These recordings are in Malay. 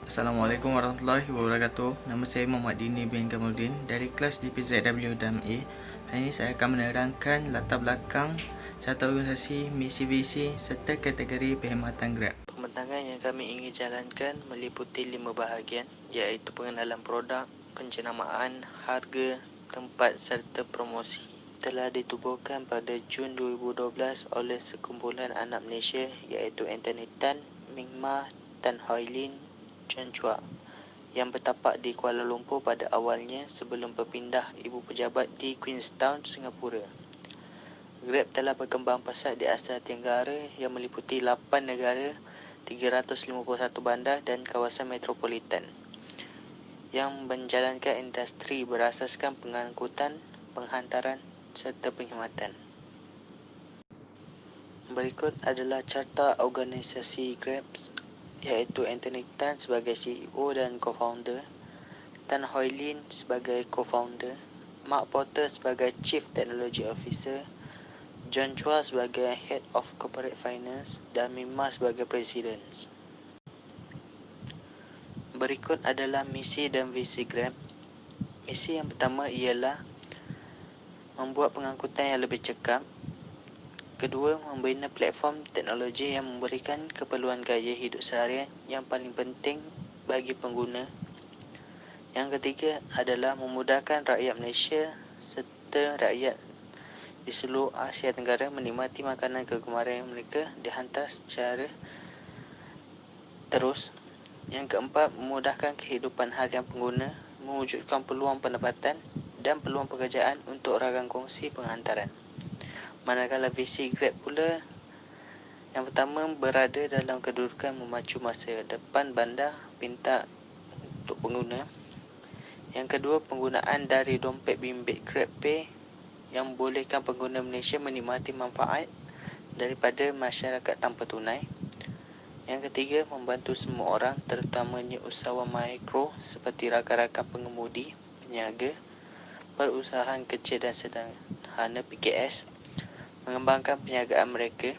Assalamualaikum warahmatullahi wabarakatuh. Nama saya Muhammad Dini bin Kamuddin dari kelas DPZW dan A. Hari ini saya akan menerangkan latar belakang carta organisasi, misi visi serta kategori perkhidmatan Grab. Pembentangan yang kami ingin jalankan meliputi 5 bahagian, iaitu pengenalan produk, penjenamaan, harga, tempat serta promosi. Telah ditubuhkan pada Jun 2012 oleh sekumpulan anak Malaysia iaitu Anthony Tan, Ming Ma, Tan Hoi Lin, John Chua yang bertapak di Kuala Lumpur pada awalnya sebelum berpindah ibu pejabat di Queenstown, Singapura. Grab telah berkembang pesat di Asia Tenggara yang meliputi 8 negara, 351 bandar dan kawasan metropolitan yang menjalankan industri berasaskan pengangkutan, penghantaran serta perkhidmatan. Berikut adalah carta organisasi Grab, iaitu Anthony Tan sebagai CEO dan co-founder, Tan Hoi Lin sebagai co-founder, Mark Porter sebagai Chief Technology Officer, John Chua sebagai Head of Corporate Finance dan Mima sebagai President. Berikut adalah misi dan visi Grab. Misi yang pertama ialah membuat pengangkutan yang lebih cekap. Kedua, membina platform teknologi yang memberikan keperluan gaya hidup seharian yang paling penting bagi pengguna. Yang ketiga adalah memudahkan rakyat Malaysia serta rakyat di seluruh Asia Tenggara menikmati makanan kegemaran mereka dihantar secara terus. Yang keempat, memudahkan kehidupan harian pengguna, mewujudkan peluang pendapatan dan peluang pekerjaan untuk rakan kongsi penghantaran. Manakala visi Grab pula, yang pertama berada dalam kedudukan memacu masa depan bandar pintar untuk pengguna. Yang kedua, penggunaan dari dompet bimbit GrabPay yang membolehkan pengguna Malaysia menikmati manfaat daripada masyarakat tanpa tunai. Yang ketiga, membantu semua orang, terutamanya usahawan mikro seperti rakan-rakan pengemudi, peniaga, perusahaan kecil dan sederhana PKS, mengembangkan perniagaan mereka.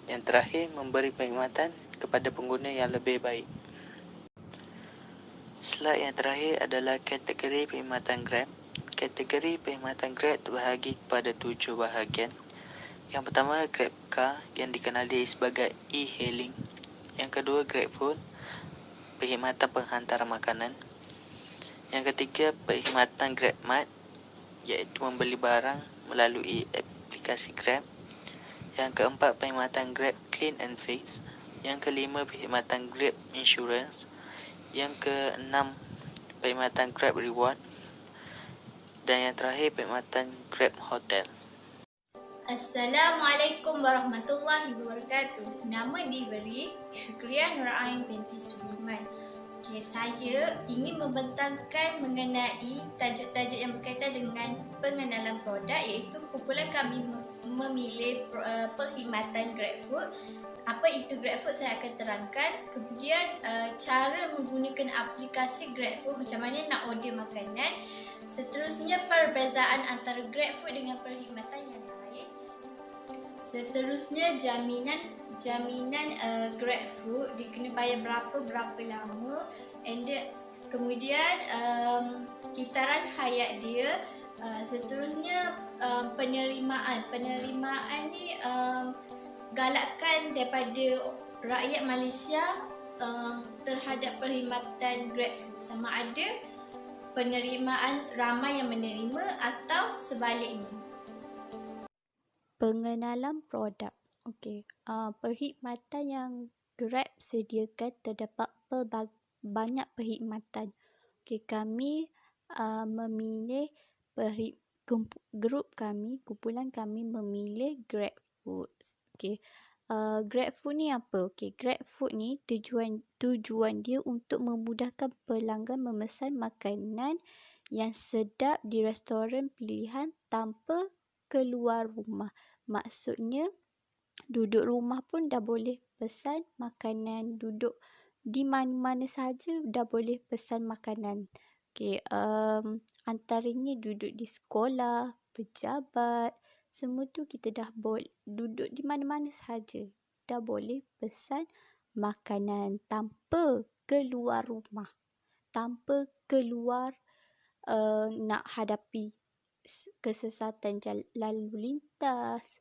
Yang terakhir, memberi perkhidmatan kepada pengguna yang lebih baik. Slide yang terakhir adalah kategori perkhidmatan Grab. Kategori perkhidmatan Grab terbahagi kepada 7 bahagian. Yang pertama, Grab Car yang dikenali sebagai e-hailing. Yang kedua, Grab Food, perkhidmatan penghantaran makanan. Yang ketiga, perkhidmatan Grab Mart, iaitu membeli barang melalui aplikasi Grab. Yang keempat, perkhidmatan Grab Clean and Fix. Yang kelima, perkhidmatan Grab Insurance. Yang keenam, perkhidmatan Grab Reward. Dan yang terakhir, perkhidmatan Grab Hotel. Assalamualaikum warahmatullahi wabarakatuh. Nama diberi Syukriah Nur Ain binti Suleiman. Saya ingin membentangkan mengenai tajuk-tajuk yang berkaitan dengan pengenalan produk, iaitu kumpulan kami memilih perkhidmatan GrabFood. Apa itu GrabFood saya akan terangkan. Kemudian cara menggunakan aplikasi GrabFood, macam mana nak order makanan. Seterusnya, perbezaan antara GrabFood dengan perkhidmatan yang lain. Seterusnya, jaminan GrabFood, dia kena bayar berapa lama, and kemudian kitaran hayat dia. Seterusnya, penerimaan ni galakkan daripada rakyat Malaysia terhadap perkhidmatan GrabFood, sama ada penerimaan ramai yang menerima atau sebaliknya. Pengenalan produk. Perkhidmatan yang Grab sediakan terdapat banyak perkhidmatan. Kami memilih kumpulan kami memilih GrabFood. GrabFood ni apa? GrabFood ni tujuan dia untuk memudahkan pelanggan memesan makanan yang sedap di restoran pilihan tanpa keluar rumah. Maksudnya, duduk rumah pun dah boleh pesan makanan, duduk di mana-mana saja dah boleh pesan makanan. Antaranya duduk di sekolah, pejabat, semua tu kita dah boleh duduk di mana-mana saja dah boleh pesan makanan tanpa keluar rumah, tanpa keluar nak hadapi kesesatan lalu lintas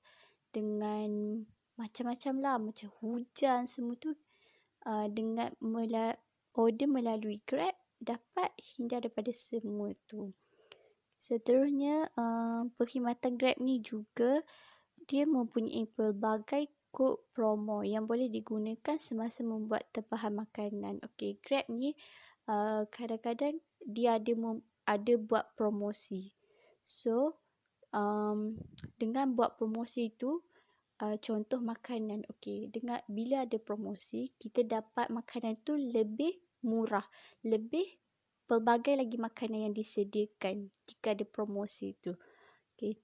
dengan macam-macam lah, macam hujan semua tu, dengan order melalui Grab dapat hindar daripada semua tu. Seterusnya, perkhidmatan Grab ni juga dia mempunyai pelbagai kod promo yang boleh digunakan semasa membuat tempahan makanan. Okey, Grab ni kadang-kadang dia ada buat promosi. So, dengan buat promosi tu, contoh makanan, okey, bila ada promosi, kita dapat makanan tu lebih murah, lebih pelbagai lagi makanan yang disediakan jika ada promosi tu. Okay.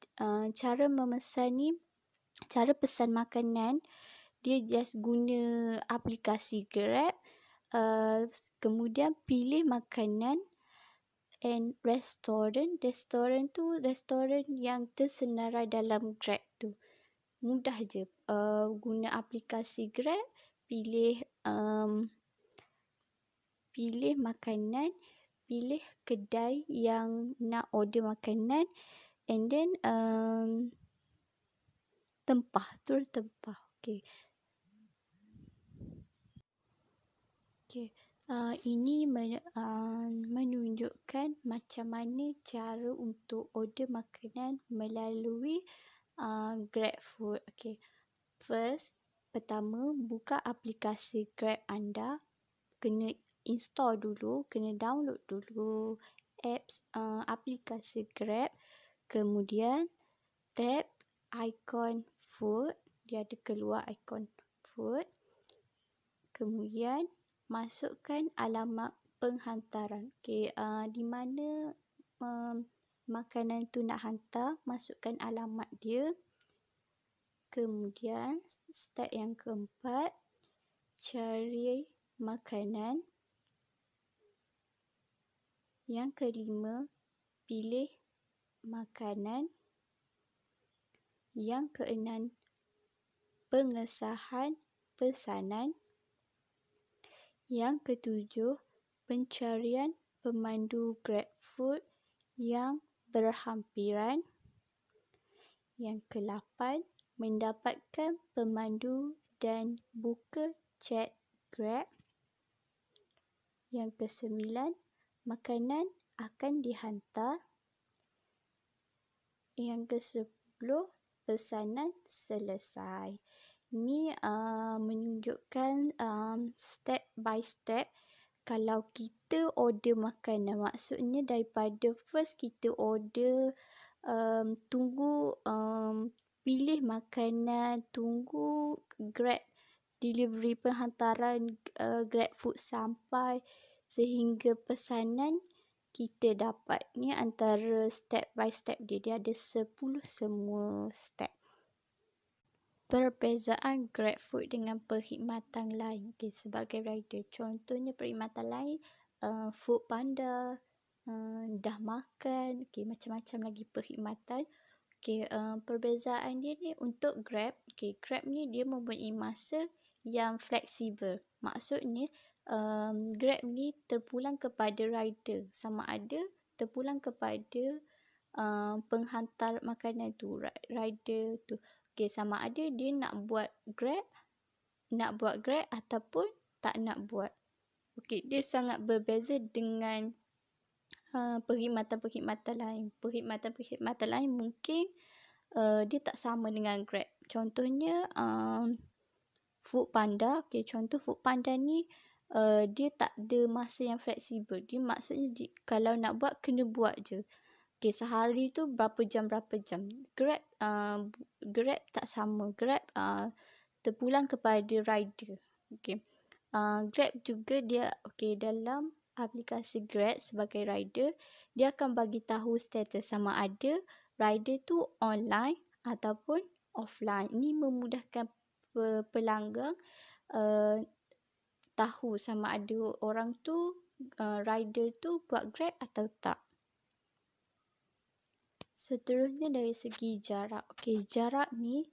Cara memesan ni, cara pesan makanan, dia just guna aplikasi Grab, kemudian pilih makanan and restoran. Restoran tu restoran yang tersenarai dalam Grab tu. Mudah je. Guna aplikasi Grab, pilih makanan, pilih kedai yang nak order makanan, and then turun tempah. Okay. Ini menunjukkan macam mana cara untuk order makanan melalui GrabFood. Okay. Pertama, buka aplikasi Grab anda. Kena install dulu, kena download dulu aplikasi Grab. Kemudian tap ikon food, dia ada keluar ikon food. Kemudian masukkan alamat penghantaran. Okey, di mana makanan tu nak hantar, masukkan alamat dia. Kemudian step yang keempat, cari makanan. Yang kelima, pilih makanan. Yang keenam, pengesahan pesanan. Yang ketujuh, pencarian pemandu GrabFood yang berhampiran. Yang ke-8, mendapatkan pemandu dan buka chat Grab. Yang ke-9, makanan akan dihantar. Yang ke-10, pesanan selesai. Ini menunjukkan step by step. Kalau kita order makanan, maksudnya daripada first kita order, tunggu pilih makanan, tunggu Grab delivery penghantaran GrabFood sampai sehingga pesanan kita dapat. Ni antara step by step dia. Dia ada 10 semua step. Perbezaan GrabFood dengan perkhidmatan lain, okay, sebagai rider. Contohnya perkhidmatan lain, Foodpanda, Dah Makan, okay, macam-macam lagi perkhidmatan. Okay, perbezaan dia ni untuk Grab. Okay, Grab ni dia mempunyai masa yang fleksibel. Maksudnya Grab ni terpulang kepada rider, sama ada terpulang kepada penghantar makanan tu, rider tu. Okay, sama ada dia nak buat Grab ataupun tak nak buat. Okay, dia sangat berbeza dengan perkhidmatan-perkhidmatan lain. Perkhidmatan-perkhidmatan lain mungkin dia tak sama dengan Grab. Contohnya Foodpanda. Okay, contoh Foodpanda ni dia tak ada masa yang fleksibel. Dia maksudnya kalau nak buat, kena buat je. Okay, sehari tu berapa jam. Grab tak sama. Grab terpulang kepada rider. Okay. Grab juga dia, okay, dalam aplikasi Grab sebagai rider, dia akan bagi tahu status sama ada rider tu online ataupun offline. Ini memudahkan pelanggan tahu sama ada orang tu, rider tu buat Grab atau tak. Seterusnya dari segi jarak. Okay, jarak ni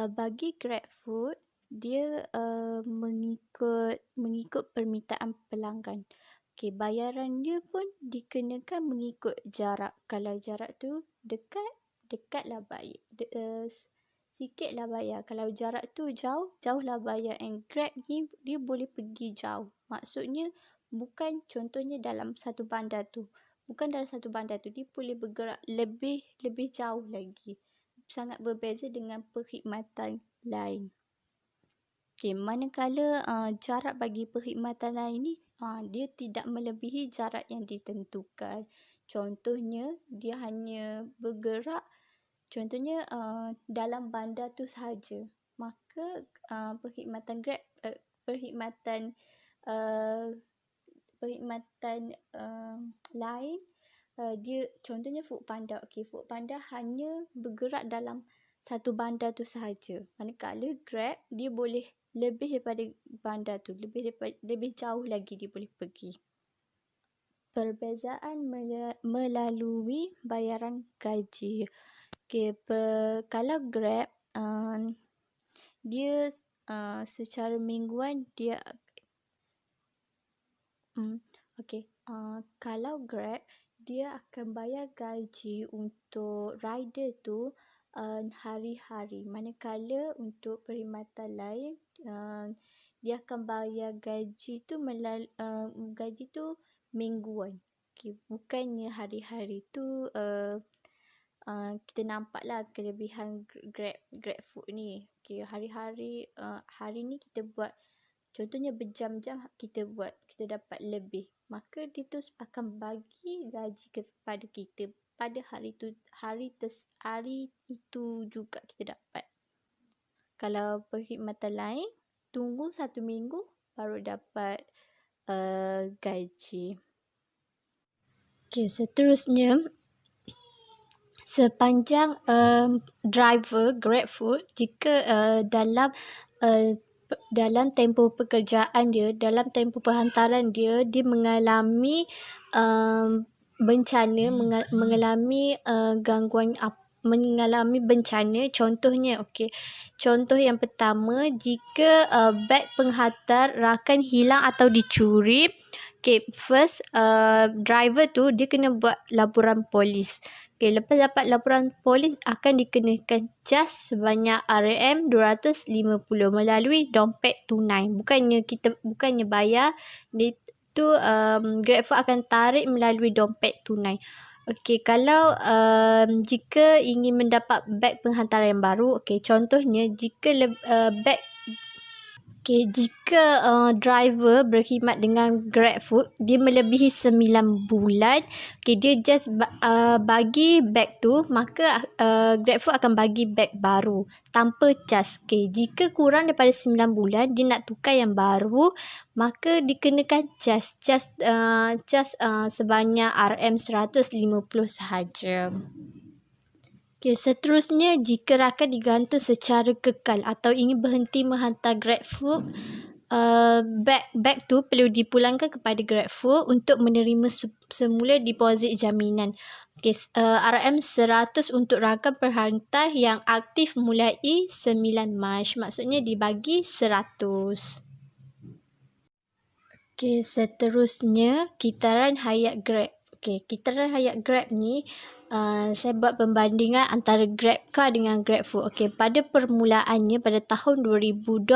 bagi GrabFood, dia mengikut permintaan pelanggan. Okey, bayaran dia pun dikenakan mengikut jarak. Kalau jarak tu dekatlah bayar. Sikitlah bayar. Kalau jarak tu jauhlah bayar. And Grab ni dia boleh pergi jauh. Maksudnya bukan contohnya dalam satu bandar tu. Bukan dalam satu bandar tu. Dia boleh bergerak lebih jauh lagi. Sangat berbeza dengan perkhidmatan lain. Okey, manakala jarak bagi perkhidmatan lain ni dia tidak melebihi jarak yang ditentukan. Contohnya dia hanya bergerak dalam bandar tu sahaja. Maka perkhidmatan Grab perkhidmatan lain dia contohnya Foodpanda. Okey, Foodpanda hanya bergerak dalam satu bandar tu sahaja. Manakala Grab dia boleh lebih daripada bandar tu, lebih jauh lagi dia boleh pergi. Perbezaan melalui bayaran gaji. Okey, kalau Grab dia secara mingguan dia kalau Grab dia akan bayar gaji untuk rider tu hari-hari. Manakala untuk perkhidmatan lain dia akan bayar gaji tu mingguan. Okey, bukannya hari-hari tu. Kita nampaklah kelebihan Grab Food ni. Okey, hari-hari hari ni kita buat contohnya berjam-jam kita dapat lebih. Maka dia tu akan bagi gaji kepada kita pada hari itu juga kita dapat. Kalau perkhidmatan lain tunggu 1 minggu baru dapat gaji. Okey, seterusnya sepanjang driver GrabFood jika dalam tempoh pekerjaan dia, dalam tempoh perhantaran dia mengalami bencana, mengalami gangguan, mengalami bencana. Contohnya, contoh yang pertama, jika beg penghantar rakan hilang atau dicuri, first driver tu dia kena buat laporan polis. Lepas dapat laporan polis akan dikenakan jas sebanyak RM250 melalui dompet tunai. Bukannya bayar, itu GrabFood akan tarik melalui dompet tunai. Okey, kalau jika ingin mendapat beg penghantaran yang baru, contohnya jika jika driver berkhidmat dengan GrabFood, dia melebihi 9 bulan, dia just bagi beg tu, maka GrabFood akan bagi beg baru tanpa cas. Jika kurang daripada 9 bulan, dia nak tukar yang baru, maka dikenakan cas sebanyak RM150 sahaja. Seterusnya, jika rakan digantung secara kekal atau ingin berhenti menghantar GrabFood, beg tu perlu dipulangkan kepada GrabFood untuk menerima semula deposit jaminan. RM100 untuk rakan perhantar yang aktif mulai 9 Mac. Maksudnya dibagi 100. Seterusnya, kitaran hayat Grab. Kitaran hayat Grab ni saya buat pembandingan antara GrabCar dengan GrabFood. Pada permulaannya pada tahun 2012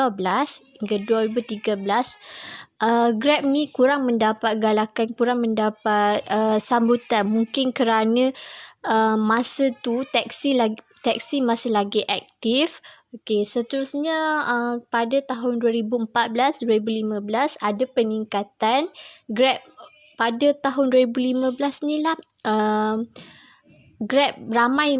hingga 2013, Grab ni kurang mendapat galakan, kurang mendapat sambutan. Mungkin kerana masa tu taksi masih lagi aktif. Seterusnya pada tahun 2014-2015 ada peningkatan Grab. Pada tahun 2015 ni lah Grab ramai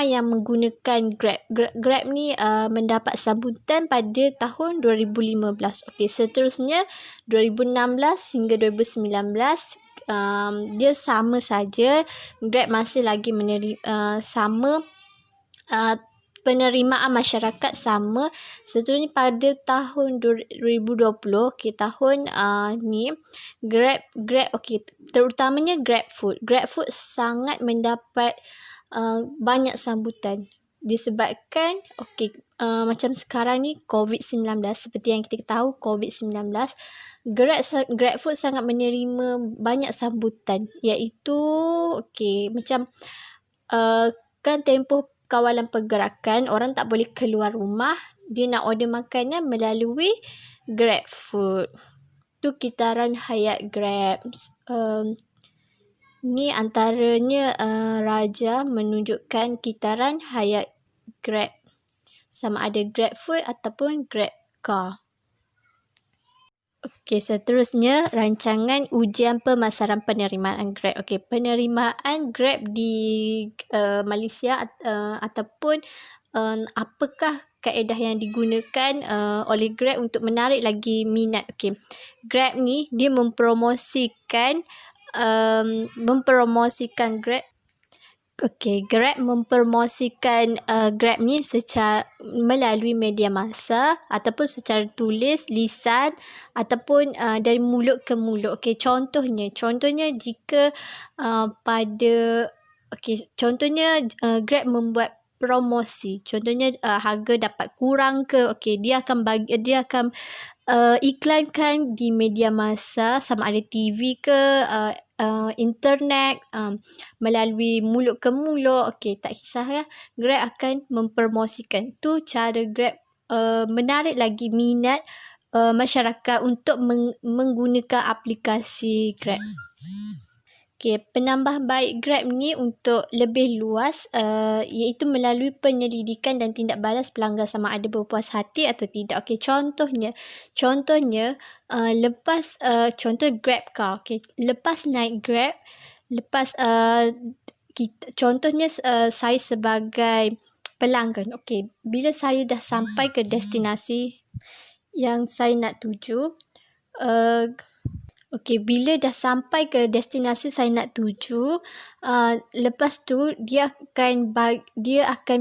yang menggunakan Grab. Grab ni mendapat sambutan pada tahun 2015. Seterusnya 2016 hingga 2019 dia sama saja. Grab masih lagi menerima penerimaan masyarakat sama. Seterusnya pada tahun 2020, tahun ni Grab terutamanya GrabFood sangat mendapat banyak sambutan disebabkan macam sekarang ni COVID-19, seperti yang kita tahu COVID-19, GrabFood sangat menerima banyak sambutan, iaitu macam kan tempoh kawalan pergerakan, orang tak boleh keluar rumah, dia nak order makanan melalui GrabFood. Tu kitaran hayat Grab. Ni antaranya Raja menunjukkan kitaran hayat Grab, sama ada GrabFood ataupun GrabCar. Seterusnya rancangan ujian pemasaran penerimaan Grab. Penerimaan Grab di Malaysia ataupun apakah kaedah yang digunakan oleh Grab untuk menarik lagi minat. Grab ni dia mempromosikan Grab. Grab mempromosikan Grab ni secara melalui media massa ataupun secara tulis, lisan ataupun dari mulut ke mulut. Contohnya jika Grab membuat promosi. Contohnya harga dapat kurang ke, dia akan iklankan di media massa, sama ada TV ke internet, melalui mulut ke mulut. Tak kisah ya, Grab akan mempromosikan. Tu cara Grab menarik lagi minat masyarakat untuk menggunakan aplikasi Grab. Penambah baik Grab ni untuk lebih luas iaitu melalui penyelidikan dan tindak balas pelanggan sama ada berpuas hati atau tidak. Contohnya contoh GrabCar. Lepas naik Grab, contohnya saya sebagai pelanggan. Bila saya dah sampai ke destinasi yang saya nak tuju, bila dah sampai ke destinasi saya nak tuju, lepas tu dia akan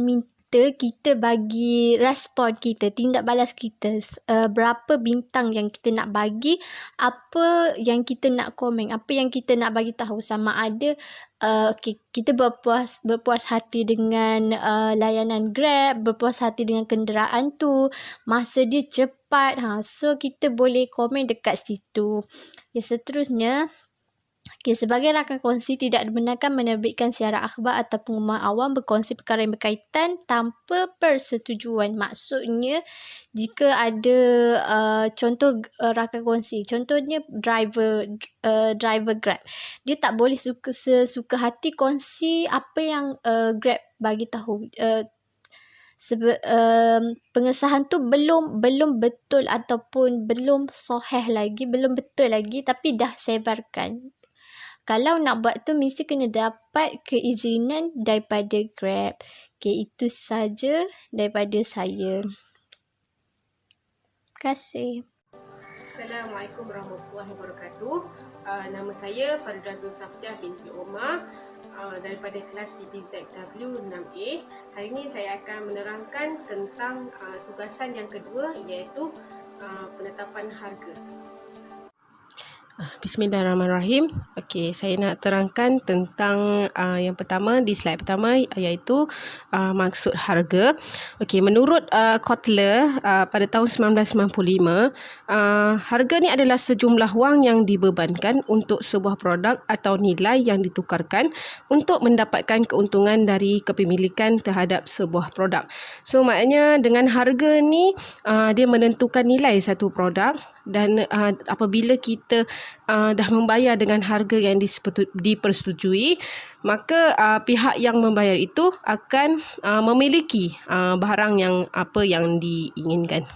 minta kita bagi respon kita, tindak balas kita, berapa bintang yang kita nak bagi, apa yang kita nak komen, apa yang kita nak bagi tahu, sama ada kita berpuas hati dengan layanan Grab, berpuas hati dengan kenderaan tu, masa dia cepat. So kita boleh komen dekat situ. Seterusnya, sebagai rakan kongsi tidak dibenarkan menerbitkan siaran akhbar atau pengumuman awam berkongsi perkara yang berkaitan tanpa persetujuan. Maksudnya, jika ada contoh rakan kongsi, contohnya driver Grab, dia tak boleh sesuka hati kongsi apa yang Grab bagi tahu. Pengesahan tu belum betul ataupun belum sahih lagi, belum betul lagi, tapi dah sebarkan. Kalau nak buat tu mesti kena dapat keizinan daripada Grab. Itu saja daripada saya. Terima kasih. Assalamualaikum warahmatullahi wabarakatuh. Nama saya Faridatul Saftiah binti Omar daripada kelas DPZW 6A. Hari ini saya akan menerangkan tentang tugasan yang kedua, iaitu penetapan harga. Bismillahirrahmanirrahim. Saya nak terangkan tentang yang pertama di slide pertama, iaitu maksud harga. Menurut Kotler pada tahun 1995, harga ni adalah sejumlah wang yang dibebankan untuk sebuah produk atau nilai yang ditukarkan untuk mendapatkan keuntungan dari kepemilikan terhadap sebuah produk. So maknanya dengan harga ni dia menentukan nilai satu produk, dan apabila kita dah membayar dengan harga yang dipersetujui, maka pihak yang membayar itu akan memiliki barang yang diinginkan.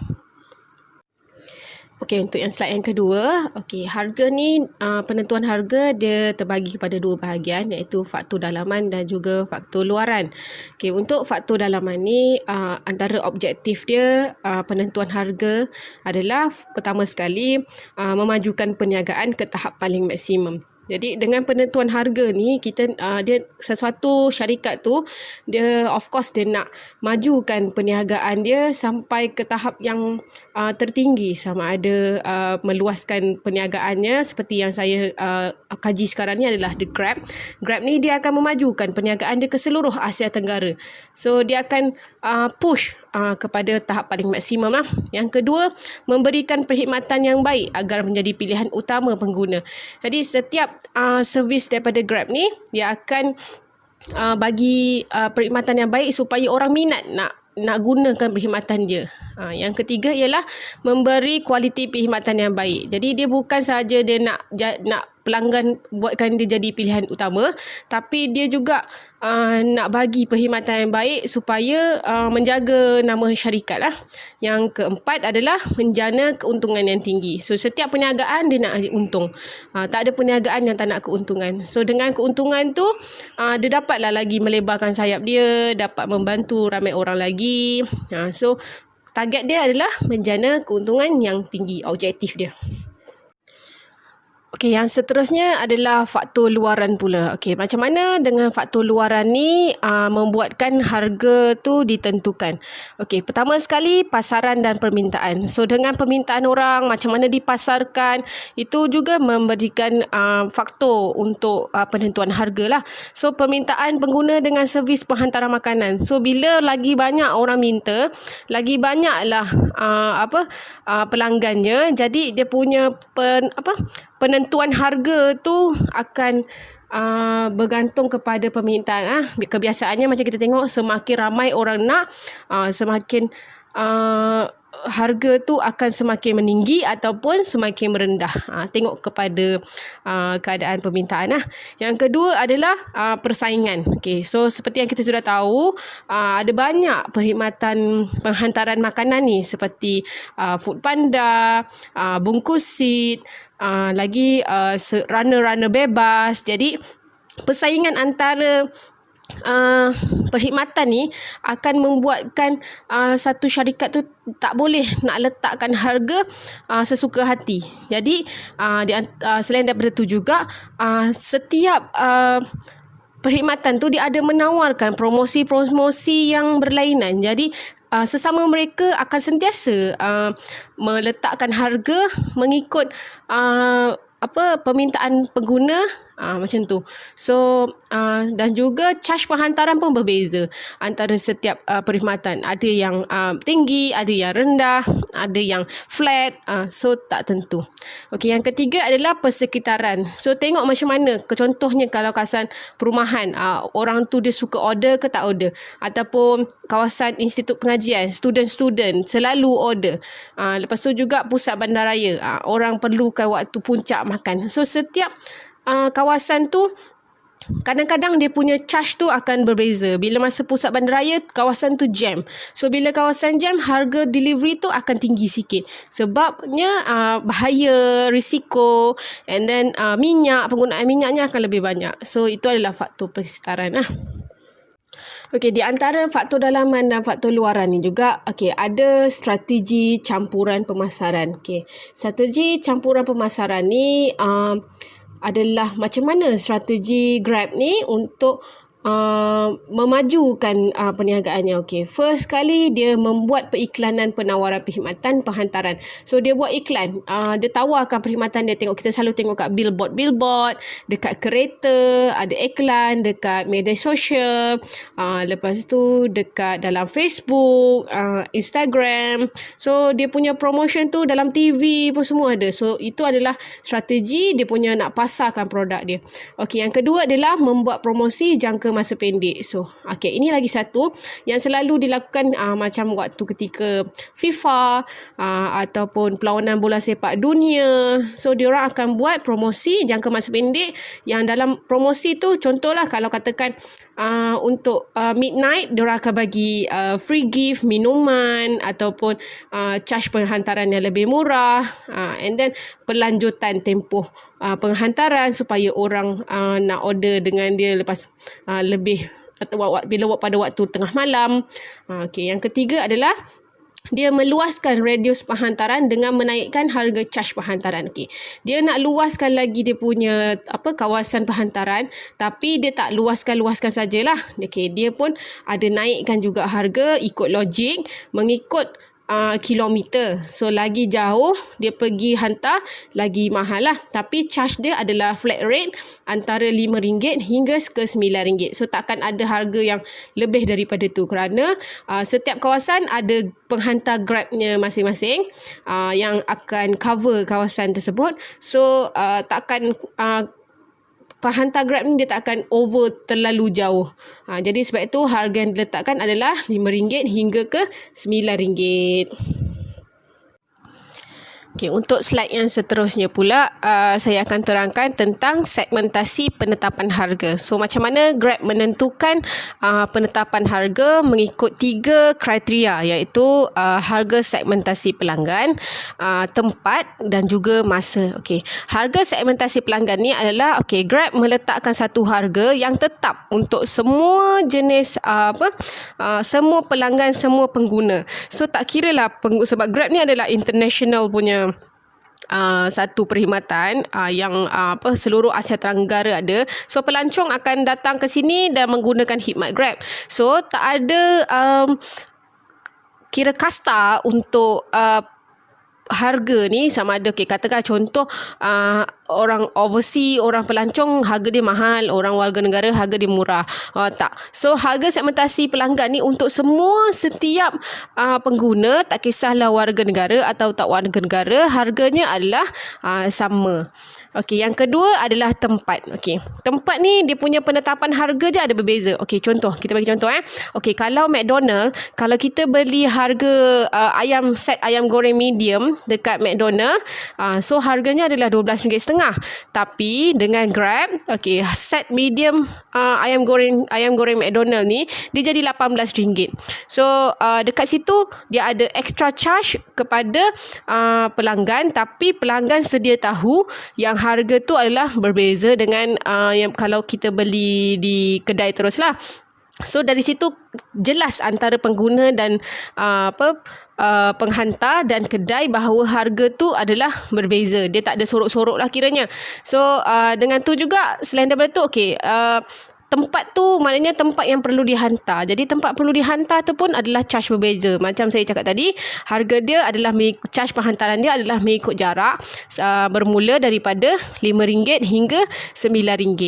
Untuk yang slide yang kedua, harga ni, penentuan harga dia terbagi kepada dua bahagian, iaitu faktor dalaman dan juga faktor luaran. Untuk faktor dalaman ni, antara objektif dia penentuan harga adalah pertama sekali memajukan perniagaan ke tahap paling maksimum. Jadi dengan penentuan harga ni kita dia sesuatu syarikat tu dia of course dia nak majukan perniagaan dia sampai ke tahap yang tertinggi, sama ada meluaskan perniagaannya seperti yang saya kaji sekarang ni adalah the Grab. Grab ni dia akan memajukan perniagaan dia ke seluruh Asia Tenggara. So dia akan push kepada tahap paling maksimum lah. Yang kedua, memberikan perkhidmatan yang baik agar menjadi pilihan utama pengguna. Jadi setiap servis daripada Grab ni dia akan bagi perkhidmatan yang baik supaya orang minat nak gunakan perkhidmatan dia. Yang ketiga ialah memberi kualiti perkhidmatan yang baik. Jadi dia bukan sahaja dia nak pelanggan buatkan dia jadi pilihan utama, tapi dia juga nak bagi perkhidmatan yang baik supaya menjaga nama syarikat lah. Yang keempat adalah menjana keuntungan yang tinggi. So setiap perniagaan dia nak untung. Tak ada perniagaan yang tak nak keuntungan. So dengan keuntungan tu dia dapatlah lagi melebarkan sayap dia, dapat membantu ramai orang lagi. So target dia adalah menjana keuntungan yang tinggi, objektif dia. Okey, yang seterusnya adalah faktor luaran pula. Okey, macam mana dengan faktor luaran ni membuatkan harga tu ditentukan. Okey, pertama sekali pasaran dan permintaan. So dengan permintaan orang, macam mana dipasarkan, itu juga memberikan faktor untuk penentuan harga lah. So permintaan pengguna dengan servis penghantaran makanan. So bila lagi banyak orang minta, lagi banyaklah pelanggannya, jadi dia punya penentuan harga tu akan bergantung kepada permintaan. Kebiasaannya macam kita tengok, semakin ramai orang nak, semakin harga tu akan semakin meninggi ataupun semakin merendah. Tengok kepada keadaan permintaan lah. Yang kedua adalah persaingan. Okay, so seperti yang kita sudah tahu, ada banyak perkhidmatan penghantaran makanan ni seperti Foodpanda, Bungkusit, lagi runner-runner bebas. Jadi persaingan antara perkhidmatan ni akan membuatkan satu syarikat tu tak boleh nak letakkan harga sesuka hati. Jadi selain daripada tu juga setiap perkhidmatan tu dia ada menawarkan promosi-promosi yang berlainan. Jadi sesama mereka akan sentiasa meletakkan harga mengikut permintaan pengguna, macam tu. So dan juga charge penghantaran pun berbeza antara setiap perkhidmatan. Ada yang tinggi, ada yang rendah, ada yang flat, so tak tentu. Okey, yang ketiga adalah persekitaran. So tengok macam mana, contohnya kalau kawasan perumahan, orang tu dia suka order ke tak order, ataupun kawasan institut pengajian, student selalu order. Lepas tu juga pusat bandaraya, orang perlukan waktu puncak makan. So setiap kawasan tu kadang-kadang dia punya charge tu akan berbeza. Bila masa pusat bandaraya, kawasan tu jam. So bila kawasan jam, harga delivery tu akan tinggi sikit. Sebabnya bahaya, risiko, and then penggunaan minyaknya akan lebih banyak. So itu adalah faktor persekitaran lah. Okey, di antara faktor dalaman dan faktor luaran ni juga, ada strategi campuran pemasaran. Strategi campuran pemasaran ni adalah macam mana strategi Grab ni untuk memajukan perniagaannya. First kali dia membuat periklanan penawaran perkhidmatan penghantaran. So dia buat iklan, dia tawarkan perkhidmatan dia. Kita selalu tengok kat billboard, dekat kereta ada iklan, dekat media sosial, lepas tu dekat dalam Facebook, Instagram. So dia punya promotion tu dalam TV pun semua ada. So itu adalah strategi dia punya nak pasarkan produk dia. Yang kedua adalah membuat promosi jangka masa pendek. So ini lagi satu yang selalu dilakukan macam waktu ketika FIFA ataupun perlawanan bola sepak dunia. So diorang akan buat promosi jangka masa pendek, yang dalam promosi tu contohlah kalau katakan untuk midnight, diorang akan bagi free gift, minuman, ataupun charge penghantaran yang lebih murah, and then pelanjutan tempoh penghantaran supaya orang nak order dengan dia lepas lebih atau bila pada waktu tengah malam. Yang ketiga adalah dia meluaskan radius penghantaran dengan menaikkan harga caj penghantaran. Okey. Dia nak luaskan lagi dia punya kawasan penghantaran, tapi dia tak luaskan sajalah. Okey, dia pun ada naikkan juga harga ikut logik mengikut kilometer. So lagi jauh dia pergi hantar lagi mahal lah. Tapi charge dia adalah flat rate antara RM5 hingga ke RM9. So takkan ada harga yang lebih daripada tu, kerana setiap kawasan ada penghantar Grabnya masing-masing yang akan cover kawasan tersebut. So takkan penghantar Grab ni dia tak akan over terlalu jauh. Jadi sebab itu harga yang diletakkan adalah RM5 hingga ke RM9. Okey, untuk slide yang seterusnya pula, saya akan terangkan tentang segmentasi penetapan harga. So, macam mana Grab menentukan penetapan harga mengikut 3 kriteria, iaitu harga segmentasi pelanggan, tempat dan juga masa. Okey, harga segmentasi pelanggan ni adalah, Grab meletakkan satu harga yang tetap untuk semua jenis semua pelanggan, semua pengguna. So, tak kira lah sebab Grab ni adalah international punya satu perkhidmatan yang seluruh Asia Tenggara ada. So pelancong akan datang ke sini dan menggunakan khidmat Grab. So tak ada kira kasta untuk harga ni, sama ada katakan contoh orang overseas, orang pelancong harga dia mahal, orang warga negara harga dia murah. Tak. So harga segmentasi pelanggan ni untuk semua setiap pengguna, tak kisahlah warga negara atau tak warga negara, harganya adalah sama. Okey, yang kedua adalah tempat. Okey, tempat ni dia punya penetapan harga je ada berbeza. Okey, contoh, kita bagi contoh Okey, kalau McDonald, kalau kita beli harga set ayam goreng medium dekat McDonald, so harganya adalah RM12.5. Tapi dengan Grab, okey, set medium ayam goreng McDonald ni dia jadi RM18. So dekat situ dia ada extra charge kepada pelanggan, tapi pelanggan sedia tahu yang harga tu adalah berbeza dengan yang kalau kita beli di kedai teruslah. So dari situ jelas antara pengguna dan penghantar dan kedai bahawa harga tu adalah berbeza. Dia tak ada sorok-sorok lah kiranya. So dengan tu juga, selain daripada tu, tempat tu maknanya tempat yang perlu dihantar. Jadi tempat perlu dihantar tu pun adalah charge berbeza. Macam saya cakap tadi, harga dia adalah charge penghantaran dia adalah mengikut jarak, bermula daripada RM5 hingga RM9.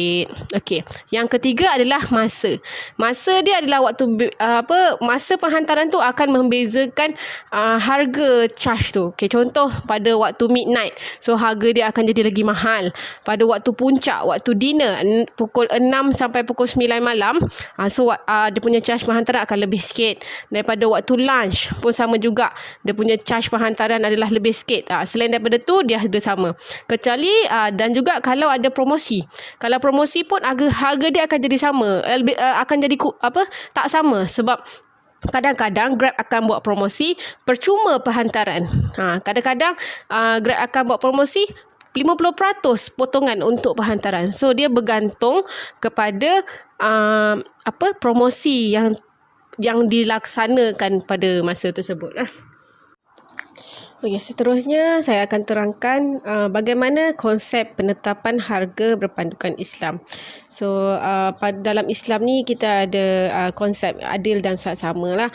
Okey. Yang ketiga adalah masa. Masa dia adalah waktu masa penghantaran tu akan membezakan harga charge tu. Okey, contoh pada waktu midnight, so harga dia akan jadi lagi mahal. Pada waktu puncak, waktu dinner pukul 6 sampai pukul 9 malam, so dia punya charge penghantaran akan lebih sikit. Daripada waktu lunch pun sama juga, dia punya charge penghantaran adalah lebih sikit. Selain daripada tu dia ada sama. Kecuali dan juga kalau ada promosi. Kalau promosi pun harga dia akan jadi sama, akan jadi tak sama, sebab kadang-kadang Grab akan buat promosi percuma penghantaran. Kadang-kadang Grab akan buat promosi 50% potongan untuk penghantaran. So dia bergantung kepada promosi yang dilaksanakan pada masa tersebut. Okey, seterusnya saya akan terangkan bagaimana konsep penetapan harga berpandukan Islam. So dalam Islam ni kita ada konsep adil dan sama lah.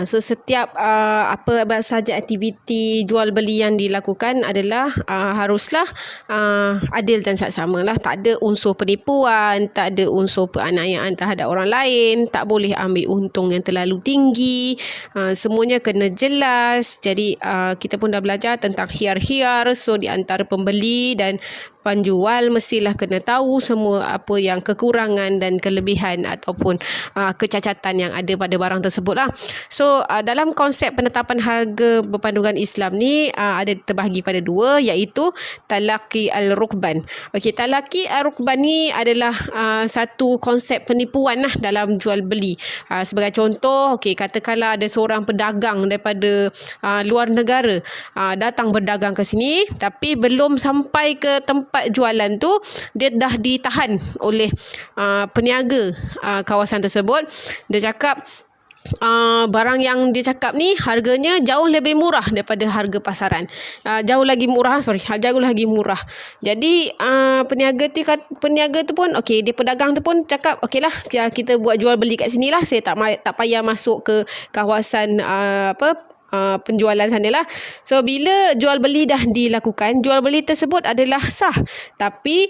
So setiap apa sahaja aktiviti jual beli yang dilakukan adalah haruslah adil dan sama lah. Tak ada unsur penipuan, tak ada unsur penganiayaan terhadap orang lain, tak boleh ambil untung yang terlalu tinggi. Semuanya kena jelas. Jadi kita pun dah belajar tentang khiyar-khiyar. So di antara pembeli dan penjual mestilah kena tahu semua apa yang kekurangan dan kelebihan ataupun kecacatan yang ada pada barang tersebut lah. So dalam konsep penetapan harga berpandukan Islam ni ada terbahagi pada dua, iaitu talaqi al-rukban. Okey, talaqi al-rukban ni adalah satu konsep penipuan lah dalam jual beli. Sebagai contoh, okey, katakanlah ada seorang pedagang daripada luar negara datang berdagang ke sini, tapi belum sampai ke tempat jualan tu dia dah ditahan oleh peniaga kawasan tersebut. Dia cakap barang yang dia cakap ni harganya jauh lebih murah daripada harga pasaran. Jauh lagi murah. Jadi peniaga tu pun okey, dia pedagang tu pun cakap okeylah, kita buat jual beli kat sini lah. Saya tak payah masuk ke kawasan penjualan sana lah. So bila jual beli dah dilakukan, jual beli tersebut adalah sah, tapi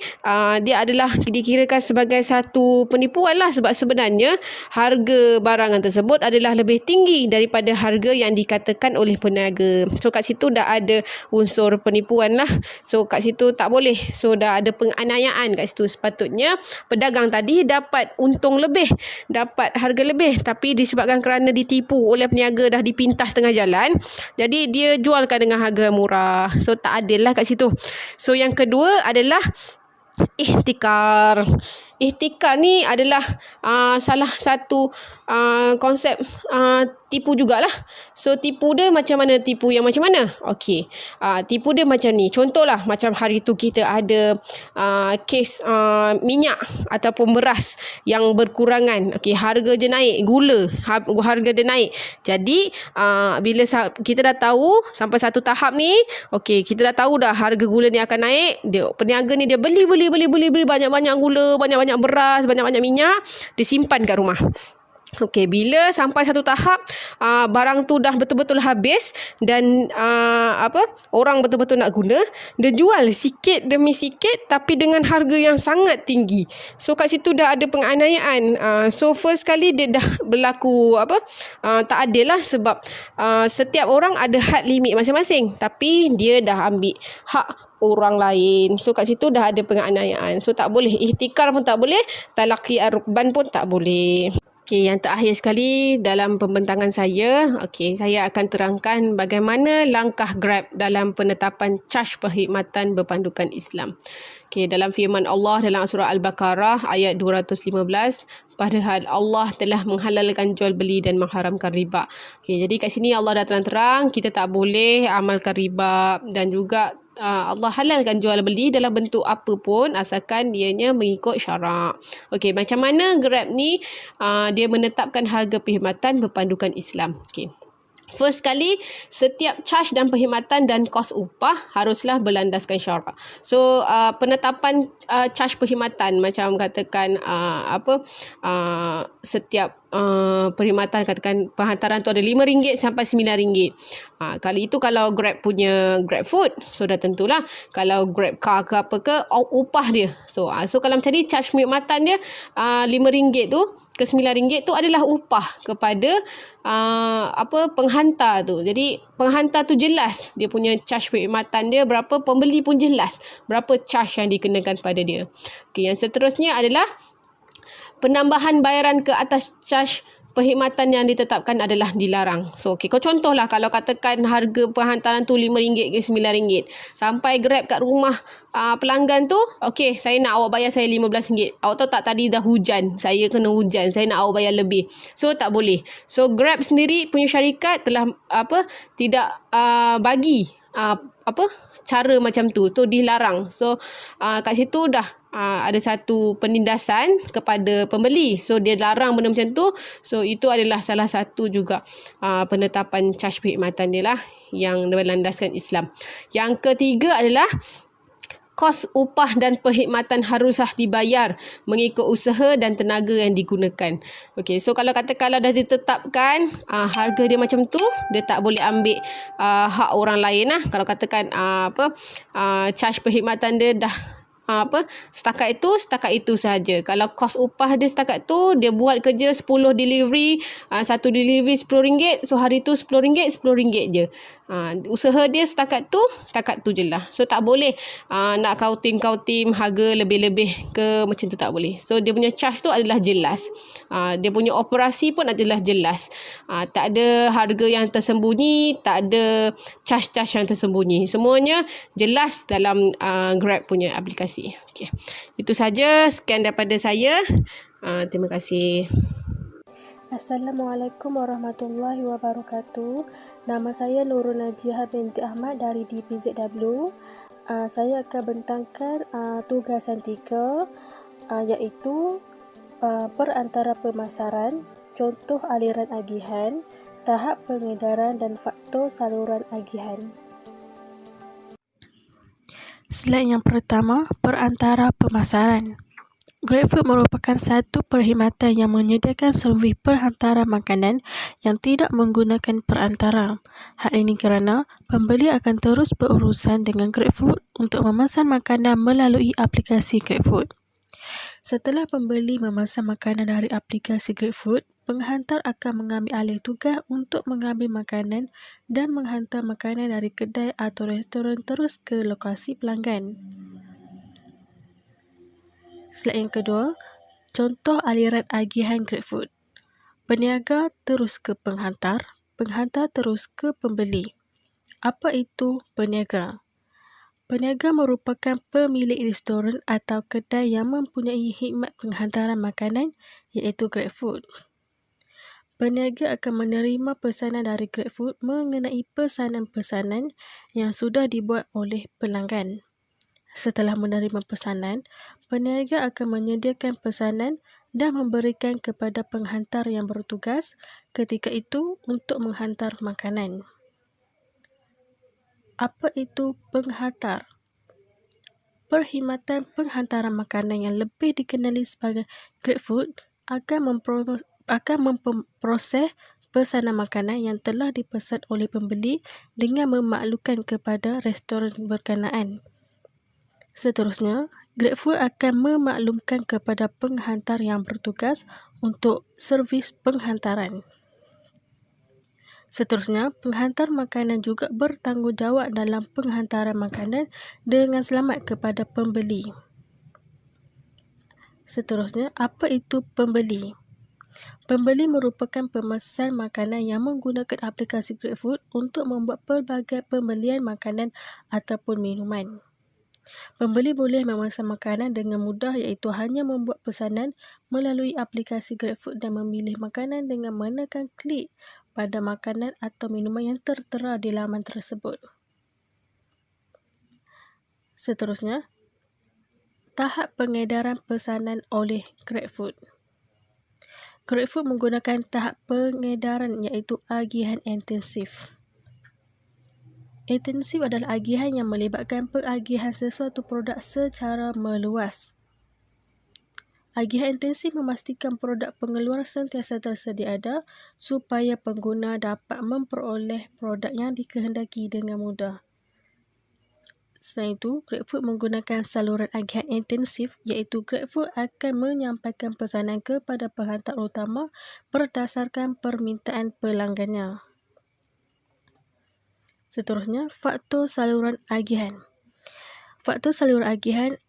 dia adalah dikirakan sebagai satu penipuan lah, sebab sebenarnya harga barangan tersebut adalah lebih tinggi daripada harga yang dikatakan oleh peniaga. So kat situ dah ada unsur penipuan lah. So kat situ tak boleh. So dah ada penganiayaan kat situ. Sepatutnya pedagang tadi dapat untung lebih, dapat harga lebih, tapi disebabkan kerana ditipu oleh peniaga, dah dipintas tengah jalan, jadi dia jualkan dengan harga murah. So tak adil lah kat situ. So yang kedua adalah ihtikar. Ihtikar ni adalah salah satu konsep tipu jugalah. So tipu dia macam mana? Tipu yang macam mana? Okey, tipu dia macam ni. Contohlah macam hari tu kita ada kes minyak ataupun beras yang berkurangan. Okey, harga dia naik, gula harga dia naik. Jadi bila kita dah tahu sampai satu tahap ni, okey, kita dah tahu dah harga gula ni akan naik, peniaga ni dia beli banyak-banyak gula, banyak-banyak beras, banyak-banyak minyak, dia simpan kat rumah. Okey, bila sampai satu tahap barang tu dah betul-betul habis dan orang betul-betul nak guna, dia jual sikit demi sikit tapi dengan harga yang sangat tinggi. So kat situ dah ada penganiayaan. So first kali dia dah berlaku tak adil lah, sebab setiap orang ada had limit masing-masing, tapi dia dah ambil hak orang lain. So kat situ dah ada penganiayaan. So tak boleh. Ihtikar pun tak boleh, talaqi ar-rukban pun tak boleh. Okey, yang terakhir sekali dalam pembentangan saya, saya akan terangkan bagaimana langkah Grab dalam penetapan caj perkhidmatan berpandukan Islam. Okey, dalam firman Allah dalam surah Al-Baqarah ayat 215, padahal Allah telah menghalalkan jual beli dan mengharamkan riba. Okey, jadi kat sini Allah dah terang-terang kita tak boleh amalkan riba, dan juga Allah halalkan jual beli dalam bentuk apa pun asalkan dianya mengikut syarak. Okey, macam mana Grab ni dia menetapkan harga perkhidmatan berpandukan Islam. Okey. First kali, setiap caj dan perkhidmatan dan kos upah haruslah berlandaskan syarak. So penetapan caj perkhidmatan macam katakan setiap perkhidmatan, katakan penghantaran tu ada RM5 sampai RM9. Kali itu kalau Grab punya Grab Food, so dah tentulah. Kalau Grab Car ke apa ke, upah dia. So kalau macam ni, caj perkhidmatan dia RM5 tu ke RM9 tu adalah upah kepada penghantar tu. Jadi penghantar tu jelas dia punya caj perkhidmatan dia berapa, pembeli pun jelas berapa caj yang dikenakan pada dia. Okey, yang seterusnya adalah penambahan bayaran ke atas caj perkhidmatan yang ditetapkan adalah dilarang. So kau contohlah, kalau katakan harga penghantaran tu RM5 ke RM9, sampai Grab kat rumah pelanggan tu, okey, saya nak awak bayar saya RM15. Awak tahu tak, tadi dah hujan, saya kena hujan, saya nak awak bayar lebih. So tak boleh. So Grab sendiri punya syarikat telah tidak bagi cara macam tu dilarang. So kat situ dah ada satu penindasan kepada pembeli. So dia larang benda macam tu. So itu adalah salah satu juga penetapan caj perkhidmatan dia lah yang berlandaskan Islam. Yang ketiga adalah kos upah dan perkhidmatan haruslah dibayar mengikut usaha dan tenaga yang digunakan. Okey, so kalau katakanlah dah ditetapkan harga dia macam tu, dia tak boleh ambil hak orang lain lah. Kalau katakan caj perkhidmatan dia dah setakat itu saja. Kalau kos upah dia setakat tu, dia buat kerja 10 delivery, satu delivery RM10, so hari tu RM10 je. Usaha dia setakat tu je lah. So tak boleh nak kautim harga lebih-lebih ke macam tu, tak boleh. So dia punya charge tu adalah jelas. Dia punya operasi pun adalah jelas. Tak ada harga yang tersembunyi, tak ada charge-charge yang tersembunyi. Semuanya jelas dalam Grab punya aplikasi. Okay. Itu saja, sekian daripada saya. Terima kasih. Assalamualaikum warahmatullahi wabarakatuh. Nama saya Nurul Najiah binti Ahmad dari DPZW. Saya akan bentangkan tugasan 3 iaitu perantara pemasaran, contoh aliran agihan, tahap pengedaran dan faktor saluran agihan. Slide yang pertama, perantara pemasaran. GrabFood merupakan satu perkhidmatan yang menyediakan servis perhantaran makanan yang tidak menggunakan perantara. Hal ini kerana pembeli akan terus berurusan dengan GrabFood untuk memesan makanan melalui aplikasi GrabFood. Setelah pembeli memesan makanan dari aplikasi GrabFood, penghantar akan mengambil alih tugas untuk mengambil makanan dan menghantar makanan dari kedai atau restoran terus ke lokasi pelanggan. Slide yang kedua, contoh aliran agihan GrabFood. Peniaga terus ke penghantar, penghantar terus ke pembeli. Apa itu peniaga? Peniaga merupakan pemilik restoran atau kedai yang mempunyai khidmat penghantaran makanan iaitu GrabFood. Peniaga akan menerima pesanan dari GrabFood mengenai pesanan-pesanan yang sudah dibuat oleh pelanggan. Setelah menerima pesanan, peniaga akan menyediakan pesanan dan memberikan kepada penghantar yang bertugas ketika itu untuk menghantar makanan. Apa itu penghantar? Perkhidmatan penghantaran makanan yang lebih dikenali sebagai GrabFood akan memproses pesanan makanan yang telah dipesan oleh pembeli dengan memaklumkan kepada restoran berkenaan. Seterusnya, GrabFood akan memaklumkan kepada penghantar yang bertugas untuk servis penghantaran. Seterusnya, penghantar makanan juga bertanggungjawab dalam penghantaran makanan dengan selamat kepada pembeli. Seterusnya, apa itu pembeli? Pembeli merupakan pemesan makanan yang menggunakan aplikasi GrabFood untuk membuat pelbagai pembelian makanan ataupun minuman. Pembeli boleh memesan makanan dengan mudah iaitu hanya membuat pesanan melalui aplikasi GrabFood dan memilih makanan dengan menekan klik pada makanan atau minuman yang tertera di laman tersebut. Seterusnya, tahap pengedaran pesanan oleh GrabFood. GrabFood menggunakan tahap pengedaran iaitu agihan intensif. Intensif adalah agihan yang melibatkan pengagihan sesuatu produk secara meluas. Agihan intensif memastikan produk pengeluar sentiasa tersedia ada supaya pengguna dapat memperoleh produk yang dikehendaki dengan mudah. Selain itu, GrabFood menggunakan saluran agihan intensif iaitu GrabFood akan menyampaikan pesanan kepada penghantar utama berdasarkan permintaan pelanggannya. Seterusnya, faktor saluran agihan. Faktor saluran agihan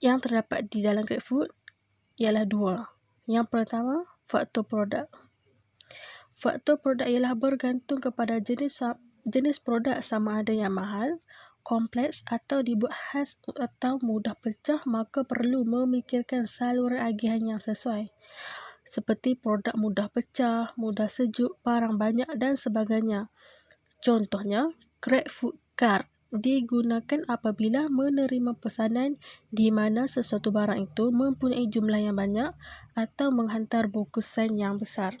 yang terdapat di dalam GrabFood ialah dua. Yang pertama, faktor produk. Faktor produk ialah bergantung kepada jenis produk sama ada yang mahal, kompleks atau dibuat khas atau mudah pecah, maka perlu memikirkan saluran agihan yang sesuai. Seperti produk mudah pecah, mudah sejuk, barang banyak dan sebagainya. Contohnya, GrabFood Card digunakan apabila menerima pesanan di mana sesuatu barang itu mempunyai jumlah yang banyak atau menghantar bungkusan yang besar.